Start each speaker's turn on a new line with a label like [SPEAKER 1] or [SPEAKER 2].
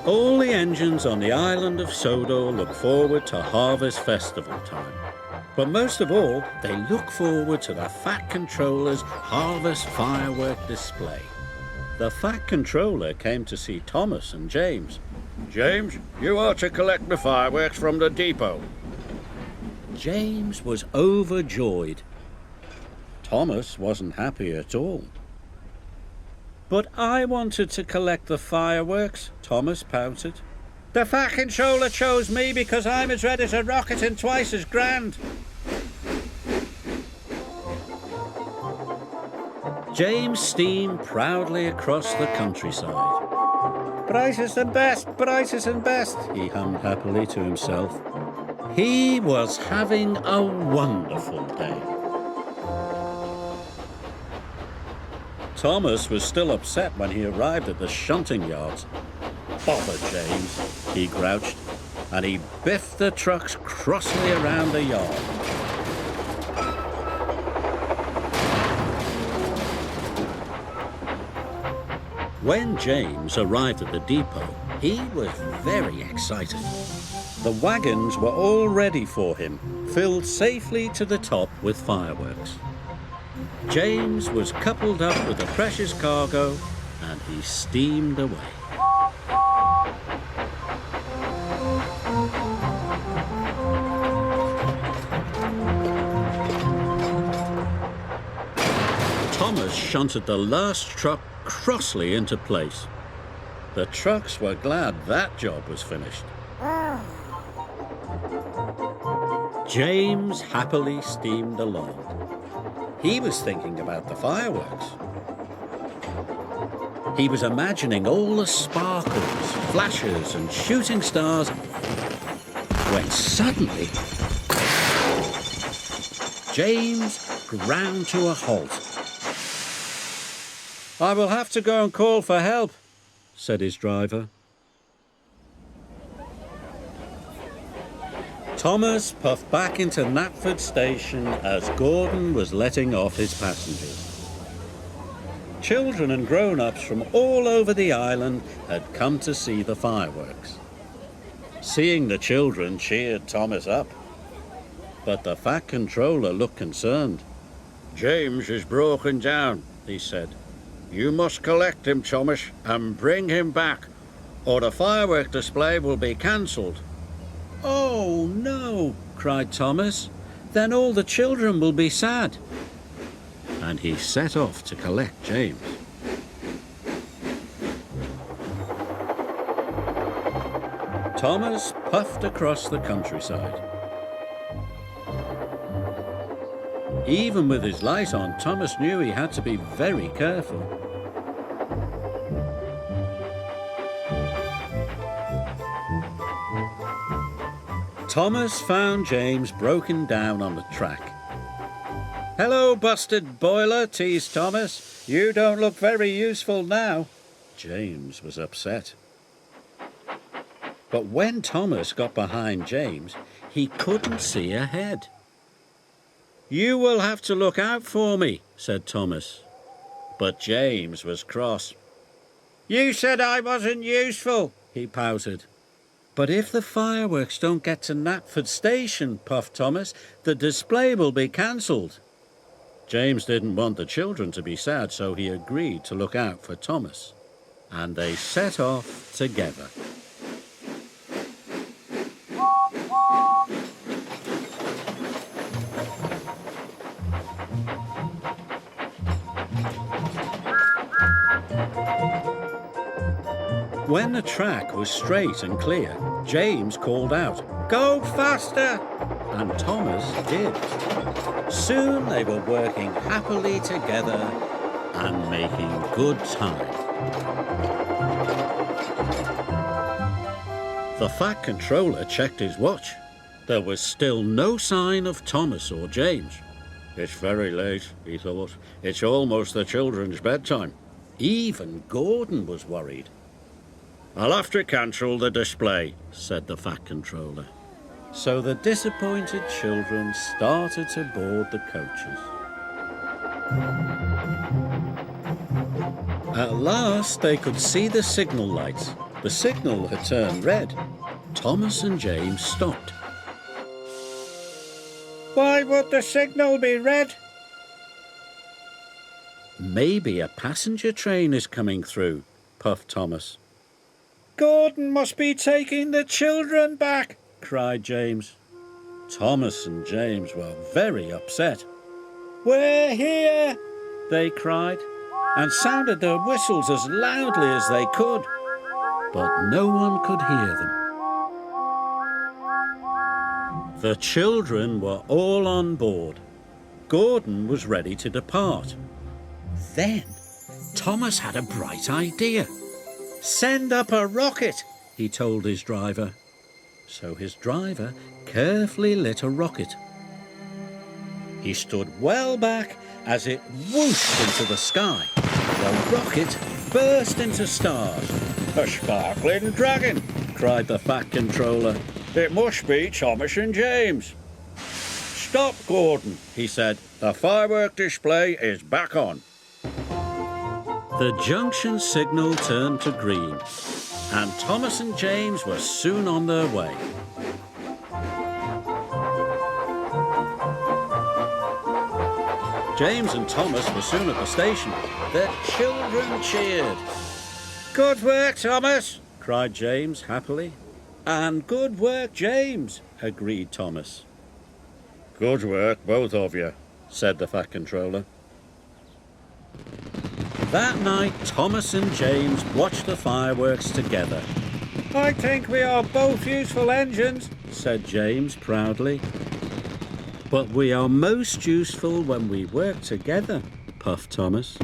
[SPEAKER 1] All the engines on the island of Sodor look forward to Harvest Festival time. But most of all, they look forward to the Fat Controller's Harvest Firework display. The Fat Controller came to see Thomas and James.
[SPEAKER 2] James, you are to collect the fireworks from the depot.
[SPEAKER 1] James was overjoyed. Thomas wasn't happy at all. But I wanted to collect the fireworks, Thomas pouted. The Fat Controller chose me because I'm as red as a rocket and twice as grand. James steamed proudly across the countryside. Brightest and best, he hummed happily to himself. He was having a wonderful day. Thomas was still upset when he arrived at the shunting yards. Bother James, he grouched, and he biffed the trucks crossly around the yard. When James arrived at the depot, he was very excited. The wagons were all ready for him, filled safely to the top with fireworks. James was coupled up with the precious cargo, and he steamed away. Thomas shunted the last truck crossly into place. The trucks were glad that job was finished. James happily steamed along. He was thinking about the fireworks. He was imagining all the sparkles, flashes, and shooting stars when suddenly James ground to a halt. I will have to go and call for help, said his driver. Thomas puffed back into Knapford Station as Gordon was letting off his passengers. Children and grown-ups from all over the island had come to see the fireworks. Seeing the children cheered Thomas up. But the Fat Controller looked concerned.
[SPEAKER 2] James is broken down, he said. You must collect him, Thomas, and bring him back, or the firework display will be cancelled.
[SPEAKER 1] Oh, no, cried Thomas. Then all the children will be sad. And he set off to collect James. Thomas puffed across the countryside. Even with his light on, Thomas knew he had to be very careful. Thomas found James broken down on the track. Hello, busted boiler, teased Thomas. You don't look very useful now. James was upset. But when Thomas got behind James, he couldn't see ahead. You will have to look out for me, said Thomas. But James was cross. You said I wasn't useful, he pouted. But if the fireworks don't get to Knapford Station, puffed Thomas, the display will be cancelled. James didn't want the children to be sad, so he agreed to look out for Thomas. And they set off together. When the track was straight and clear, James called out, "Go faster!" And Thomas did. Soon they were working happily together and making good time. The Fat Controller checked his watch. There was still no sign of Thomas or James. It's very late, he thought. It's almost the children's bedtime. Even Gordon was worried. I'll have to cancel the display, said the Fat Controller. So the disappointed children started to board the coaches. At last they could see the signal lights, The signal had turned red. Thomas and James stopped.
[SPEAKER 2] Why would the signal be red?
[SPEAKER 1] Maybe a passenger train is coming through, puffed Thomas.
[SPEAKER 2] Gordon must be taking the children back,
[SPEAKER 1] cried James. Thomas and James were very upset.
[SPEAKER 2] We're here,
[SPEAKER 1] they cried, and sounded their whistles as loudly as they could. But no one could hear them. The children were all on board. Gordon was ready to depart. Then Thomas had a bright idea. "Send up a rocket," he told his driver. So his driver carefully lit a rocket. He stood well back as it whooshed into the sky. The rocket burst into stars.
[SPEAKER 2] a sparkling dragon,
[SPEAKER 1] cried the Fat Controller.
[SPEAKER 2] It must be Thomas and James. Stop, Gordon, he said. The firework display is back on.
[SPEAKER 1] The junction signal turned to green, and Thomas and James were soon on their way. James and Thomas were soon at the station. The children cheered.
[SPEAKER 2] Good work, Thomas,
[SPEAKER 1] cried James happily. And good work, James, agreed Thomas.
[SPEAKER 2] Good work, both of you,
[SPEAKER 1] said the Fat Controller. That night, Thomas and James watched the fireworks together.
[SPEAKER 2] I think we are both useful engines,
[SPEAKER 1] said James proudly. But we are most useful when we work together, puffed Thomas.